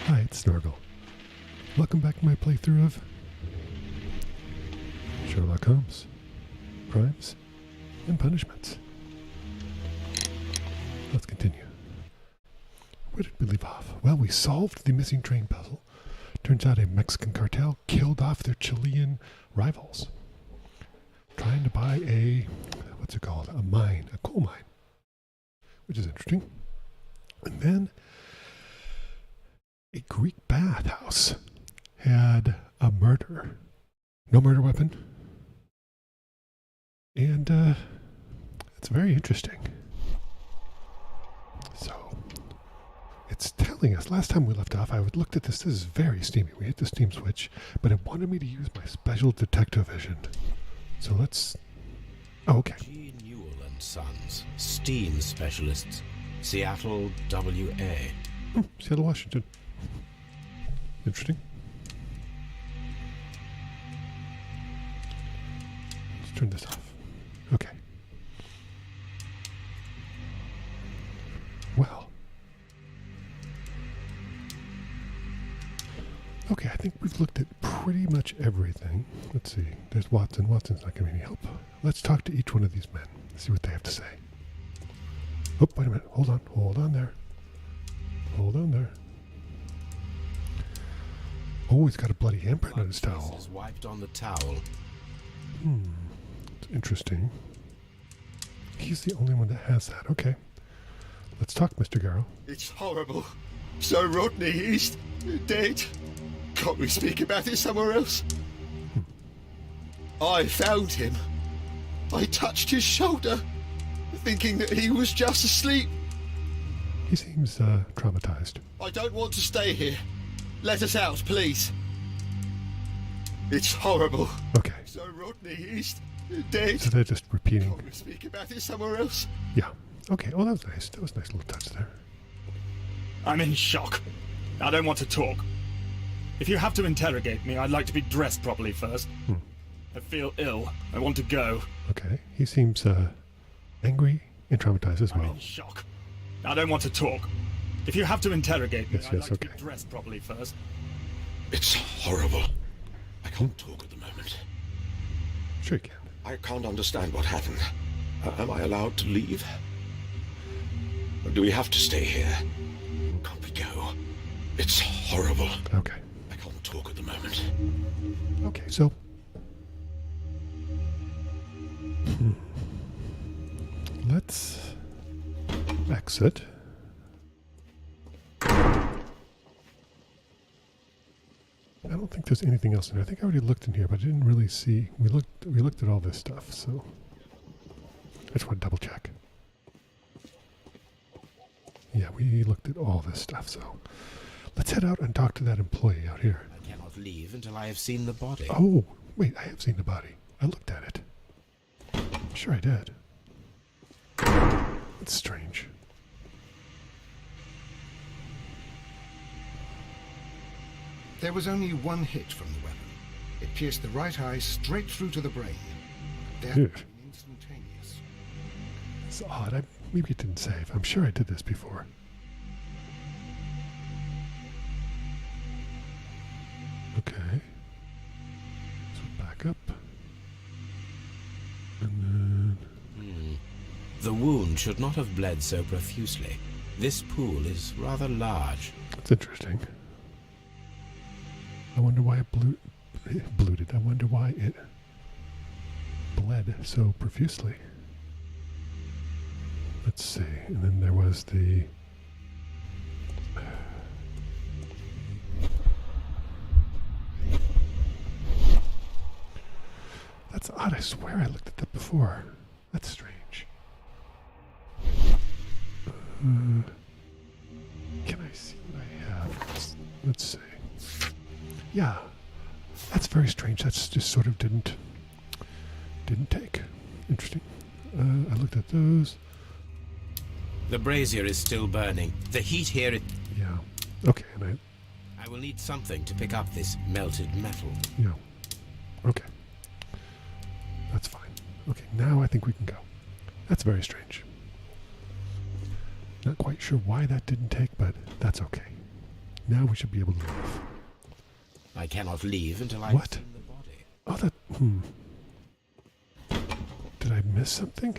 Hi, it's Snorgle. Welcome back to my playthrough of Sherlock Holmes. Crimes and Punishments. Let's continue. Where did we leave off? Well, we solved the missing train puzzle. Turns out a Mexican cartel killed off their Chilean rivals. Trying to buy a, what's it called? A mine, a coal mine. Which is interesting. And then a Greek bathhouse had a murder. No murder weapon. And it's very interesting. So, it's telling us, last time we left off, I looked at this is very steamy. We hit the steam switch, but it wanted me to use my special detective vision. So let's, oh, okay. G. Newell and Sons, steam specialists, Seattle, WA. Seattle, Washington. Interesting. Let's turn this off. Okay. Well. Okay, I think we've looked at pretty much everything. Let's see. There's Watson. Watson's not giving me any help. Let's talk to each one of these men. See what they have to say. Oh, wait a minute. Hold on. Hold on there. Hold on there. Oh, he's got a bloody handprint on his towel. Is wiped on the towel. It's interesting. He's the only one that has that. Okay. Let's talk, Mr. Garrow. It's horrible. So Rodney, he's dead. Can't we speak about it somewhere else? I found him. I touched his shoulder, thinking that he was just asleep. He seems traumatized. I don't want to stay here. Let us out, please. It's horrible. Okay. So Rodney, he's dead. So they're just repeating. Can't we speak about it somewhere else? Yeah. Okay. Well, that was nice. That was a nice little touch there. I'm in shock. I don't want to talk. If you have to interrogate me, I'd like to be dressed properly first. I feel ill. I want to go. Okay. He seems angry and traumatized as I'm well. in shock. I don't want to talk. If you have to interrogate me, Yes, I'd yes, like to okay. be dressed properly first. It's horrible. I can't talk at the moment. Sure you can. I can't understand what happened. Am I allowed to leave? Or do we have to stay here? Can't we go? It's horrible. Okay. I can't talk at the moment. Okay, so. Let's exit. I don't think there's anything else in there. I think I already looked in here, but I didn't really see. We looked at all this stuff, so I just want to double check. Yeah, we looked at all this stuff, so let's head out and talk to that employee out here. I cannot leave until I have seen the body. Oh, wait, I have seen the body. I looked at it. Sure I did. That's strange. There was only one hit from the weapon. It pierced the right eye straight through to the brain. Death Ew. instantaneous. It's odd. Maybe it didn't save. I'm sure I did this before. Okay. So back up. And then... The wound should not have bled so profusely. This pool is rather large. That's interesting. I wonder why it bloated. I wonder why it bled so profusely. Let's see. And then there was the... That's odd. I swear I looked at that before. That's strange. Can I see what I have? Let's see. Yeah, that's very strange. That's just sort of didn't take. Interesting. I looked at those. The brazier is still burning. The heat here... Yeah. Okay, and I will need something to pick up this melted metal. yeah. Okay. That's fine. Okay, now I think we can go. That's very strange. Not quite sure why that didn't take, but that's okay. Now we should be able to leave. I cannot leave until I What? see the body. Oh, that... Did I miss something?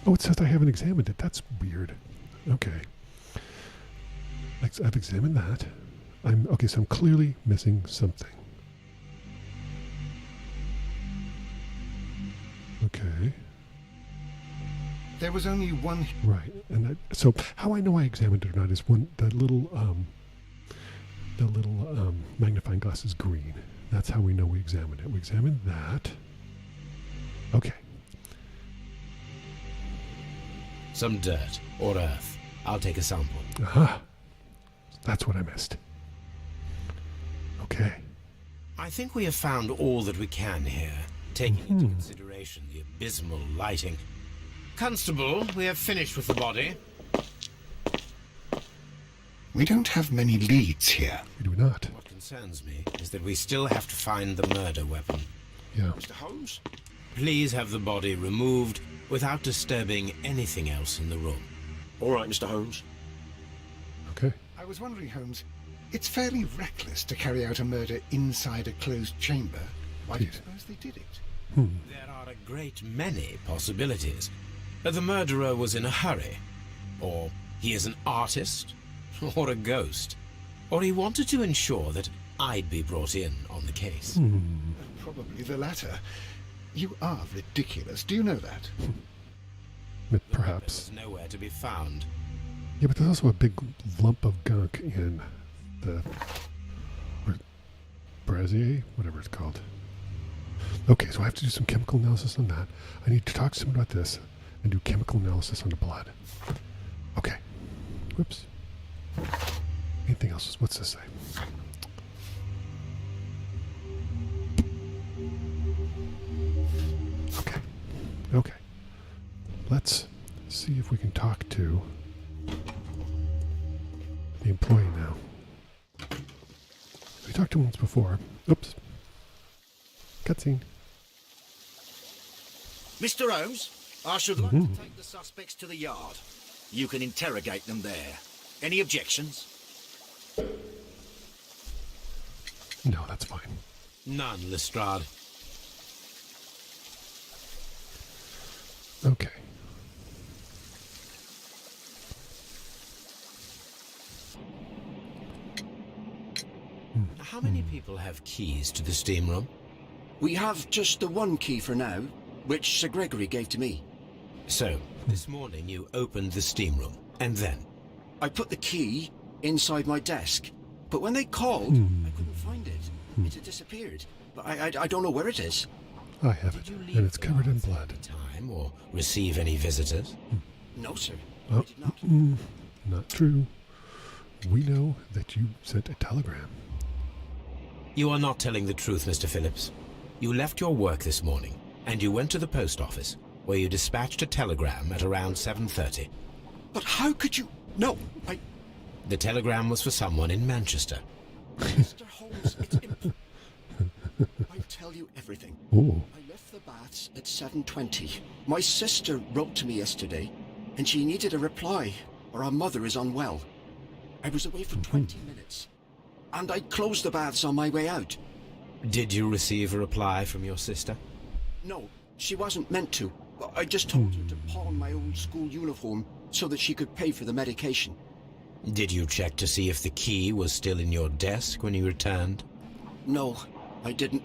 Oh, it says I haven't examined it. That's weird. Okay. I've examined that. Okay, so I'm clearly missing something. Okay. There was only one... Right. And so how I know I examined it or not is when the little magnifying glass is green. That's how we know we examined it. We examined that. Okay. Some dirt or earth. I'll take a sample. Aha. That's what I missed. Okay. I think we have found all that we can here, taking into consideration the abysmal lighting. Constable, we have finished with the body. We don't have many leads here. We do not. What concerns me is that we still have to find the murder weapon. Yeah. Mr. Holmes? Please have the body removed without disturbing anything else in the room. All right, Mr. Holmes. Okay. I was wondering, Holmes, it's fairly reckless to carry out a murder inside a closed chamber. Why do you suppose they did it? There are a great many possibilities. The murderer was in a hurry, or he is an artist, or a ghost, or he wanted to ensure that I'd be brought in on the case. Probably the latter. You are ridiculous. Do you know that? Perhaps. There's nowhere to be found. Yeah, but there's also a big lump of gunk in the brazier, whatever it's called. Okay, so I have to do some chemical analysis on that. I need to talk to someone about this and do chemical analysis on the blood. Okay. Whoops. Anything else? What's this say? Okay. Okay. Let's see if we can talk to the employee now. We talked to him once before. Oops. Cutscene. Mr. Holmes, I should like to take the suspects to the yard. You can interrogate them there. Any objections? No, that's fine. None, Lestrade. Okay. How many people have keys to the steam room? We have just the one key for now, which Sir Gregory gave to me. So, this morning you opened the steam room, and then? I put the key inside my desk, but when they called, I couldn't find it. It had disappeared. But I don't know where it is. I have it, Did you leave and it's the covered in yard for blood. any time or receive any visitors? No, sir. Oh, I did not. not true. We know that you sent a telegram. You are not telling the truth, Mr. Phillips. You left your work this morning, and you went to the post office, where you dispatched a telegram at around 7:30. But how could you... No, The telegram was for someone in Manchester. Mr. Holmes, I'll tell you everything. Oh, I left the baths at 7:20. My sister wrote to me yesterday, and she needed a reply, or her mother is unwell. I was away for 20 minutes, and I closed the baths on my way out. Did you receive a reply from your sister? No, she wasn't meant to. I just told her to pawn my old school uniform so that she could pay for the medication. Did you check to see if the key was still in your desk when you returned? No, I didn't.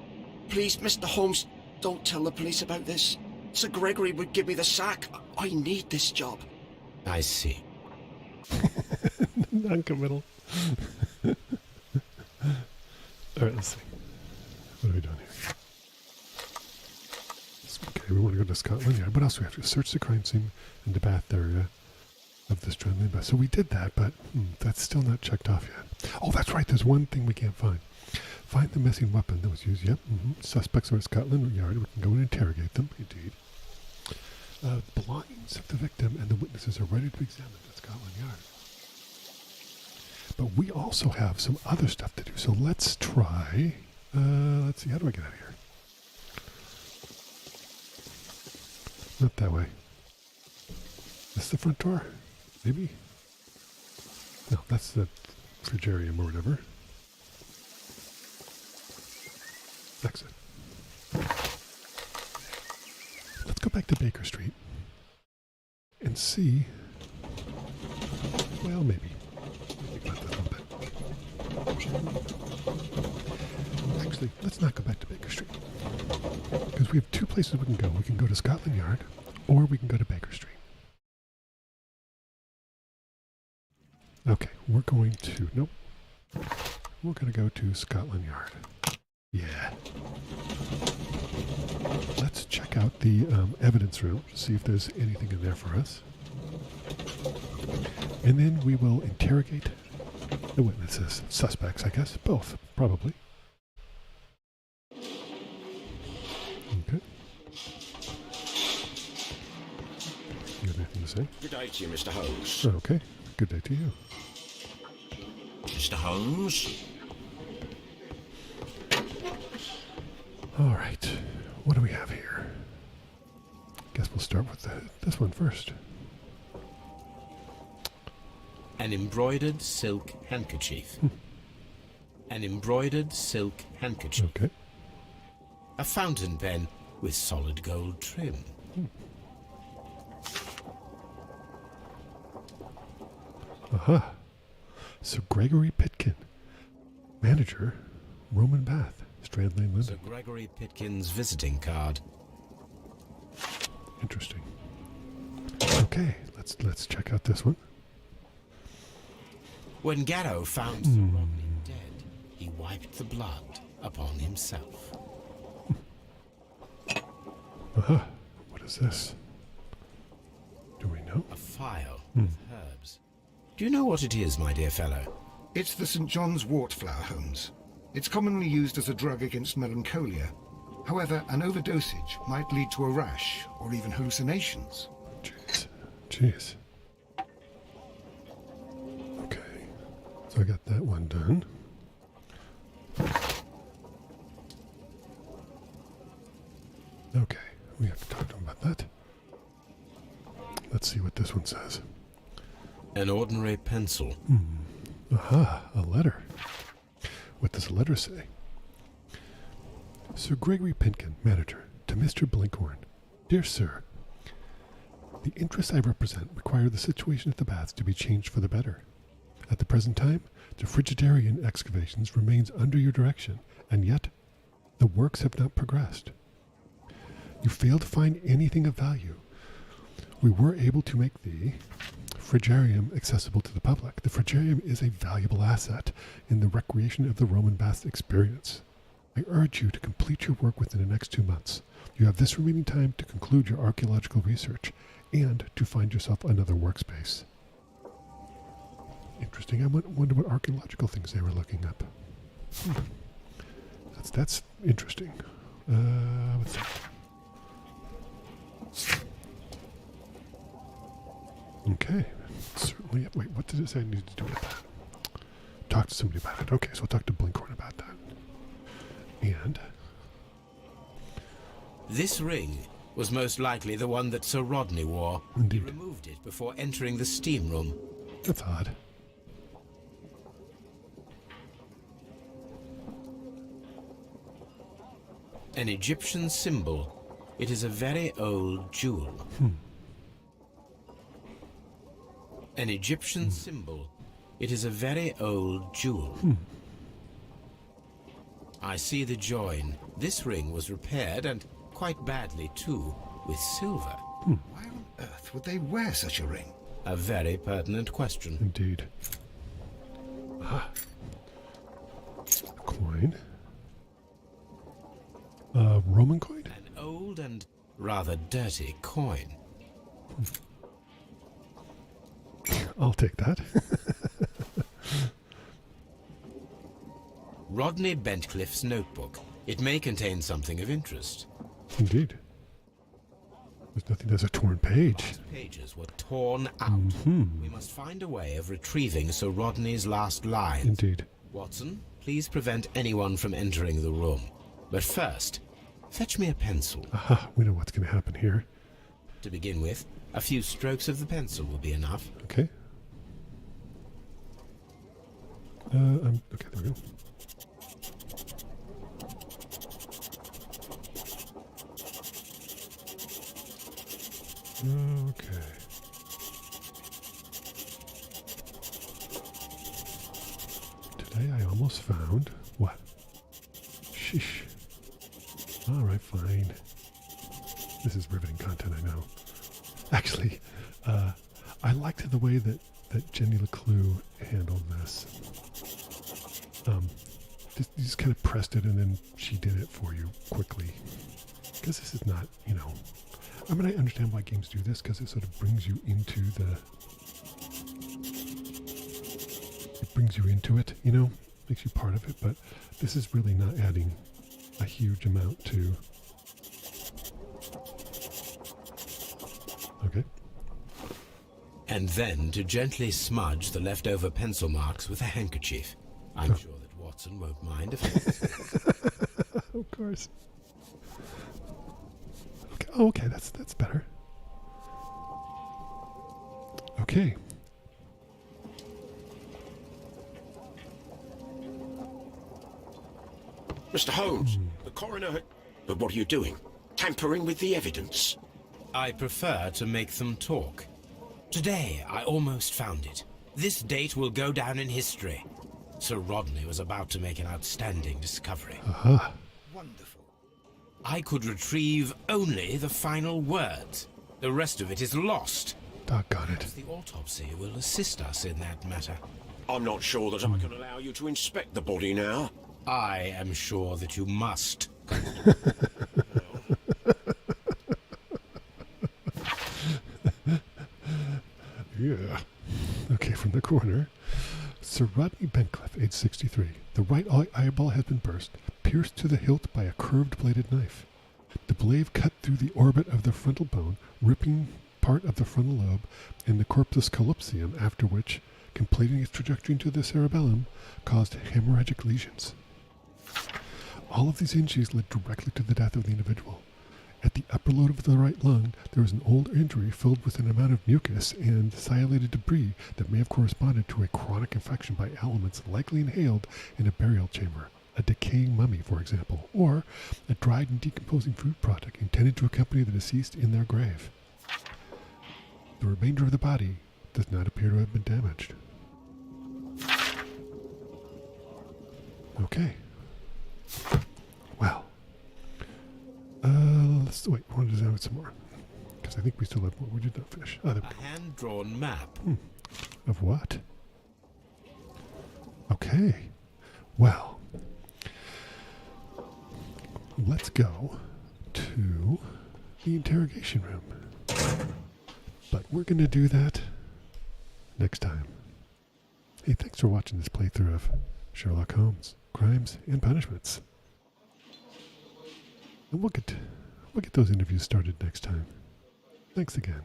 Please, Mr. Holmes, don't tell the police about this. Sir Gregory would give me the sack. I need this job. I see. non-committal. All right, let's see. What are we doing here? Okay, we want to go to Scotland Yard. What else do we have to search the crime scene in the bath area of this trembling bath? So we did that, but that's still not checked off yet. Oh, that's right. There's one thing we can't find. Find the missing weapon that was used. Yep. Suspects are at Scotland Yard. We can go and interrogate them. Indeed. The belongings of the victim and the witnesses are ready to be examined at Scotland Yard. But we also have some other stuff to do. So let's try. Let's see. How do I get out of here? Not that way. this the front door? Maybe? No, that's the frigarium or whatever. Exit. Let's go back to Baker Street and see. Well, maybe. Think about that a little bit. Actually, let's not go back to Baker Street, because we have two places we can go. We can go to Scotland Yard, or we can go to Baker Street. Okay, we're going to, nope. We're going to go to Scotland Yard. Yeah. Let's check out the evidence room, see if there's anything in there for us. And then we will interrogate the witnesses, suspects, I guess. Both, probably. Okay. You have anything to say? Good day to you, Mr. Holmes. Okay. Good day to you. Mr. Holmes? All right. What do we have here? Guess we'll start with this one first. An embroidered silk handkerchief. An embroidered silk handkerchief. Okay. A fountain pen with solid gold trim. Aha. Sir Gregory Pitkin, manager, Roman Bath, Strand Lane, Sir London. Gregory Pitkin's visiting card. Interesting. Okay, let's check out this one. When Garrow found Sir Rodney dead, he wiped the blood upon himself. Aha. What is this? Do we know? A phial with herbs. Do you know what it is, my dear fellow? It's the St. John's wort flower, Holmes. It's commonly used as a drug against melancholia. However, an overdosage might lead to a rash or even hallucinations. Jeez. Jeez. Okay. So I got that one done. Okay. We have to talk to him about that. Let's see what this one says. An ordinary pencil. Aha, a letter. What does the letter say? Sir Gregory Pitkin, manager, to Mr. Blinkhorn. Dear Sir, the interests I represent require the situation at the baths to be changed for the better. At the present time, the frigidarian excavations remains under your direction, and yet the works have not progressed. You fail to find anything of value. We were able to make the frigarium accessible to the public. The frigarium is a valuable asset in the recreation of the Roman bath experience. I urge you to complete your work within the next 2 months. You have this remaining time to conclude your archaeological research and to find yourself another workspace. Interesting. I wonder what archaeological things they were looking up. That's interesting. What's that? Okay. Certainly. Wait, what did it say I needed to do with that? Talk to somebody about it. Okay, so we'll talk to Blinkhorn about that. And This ring was most likely the one that Sir Rodney wore. Indeed. He removed it before entering the steam room. that's odd. An Egyptian symbol. It is a very old jewel. An Egyptian symbol. It is a very old jewel. I see the join. This ring was repaired, and quite badly too, with silver. Why on earth would they wear such a ring? A very pertinent question. Indeed. Ah. A coin. A Roman coin? An old and rather dirty coin. I'll take that. Rodney Bentcliffe's notebook. It may contain something of interest. Indeed. There's nothing. There's a torn page. Last pages were torn out. We must find a way of retrieving Sir Rodney's last lines. Indeed. Watson, please prevent anyone from entering the room. But first, fetch me a pencil. Aha, we know what's going to happen here. To begin with, a few strokes of the pencil will be enough. Okay. Okay, there we go. Okay. Today I almost found what? Sheesh. Alright, fine. This is riveting content, I know. Actually, I liked the way that Jenny LeClue handled this. You just kind of pressed it and then she did it for you quickly. Because this is not, you know... I mean, I understand why games do this, because it sort of brings you into the... It brings you into it, you know? Makes you part of it, but this is really not adding a huge amount to... Okay. And then to gently smudge the leftover pencil marks with a handkerchief. I'm sure that Watson won't mind if I... Of course. Okay, oh, okay, that's better. Okay. Mr. Holmes, the coroner had... But what are you doing? Tampering with the evidence? I prefer to make them talk. Today, I almost found it. This date will go down in history. Sir Rodney was about to make an outstanding discovery. Aha. Wonderful. I could retrieve only the final words. The rest of it is lost. Doggone it. The autopsy will assist us in that matter. I'm not sure that I can allow you to inspect the body now. I am sure that you must. Yeah. Okay, from the corner. Sir Rodney Bencliffe, age 63. The right eyeball has been burst, pierced to the hilt by a curved-bladed knife. The blade cut through the orbit of the frontal bone, ripping part of the frontal lobe and the corpus callosum, after which, completing its trajectory into the cerebellum, caused hemorrhagic lesions. All of these injuries led directly to the death of the individual. At the upper lobe of the right lung, there was an old injury filled with an amount of mucus and sialated debris that may have corresponded to a chronic infection by elements likely inhaled in a burial chamber, a decaying mummy, for example, or a dried and decomposing food product intended to accompany the deceased in their grave. The remainder of the body does not appear to have been damaged. Okay. Well. Let's wait. I want to examine some more. Because I think we still have more we did not finish. Oh, there we go. A hand-drawn map. Of what? Okay. Well. Let's go to the interrogation room. But we're going to do that next time. Hey, thanks for watching this playthrough of Sherlock Holmes, Crimes and Punishments. And we'll get those interviews started next time. Thanks again.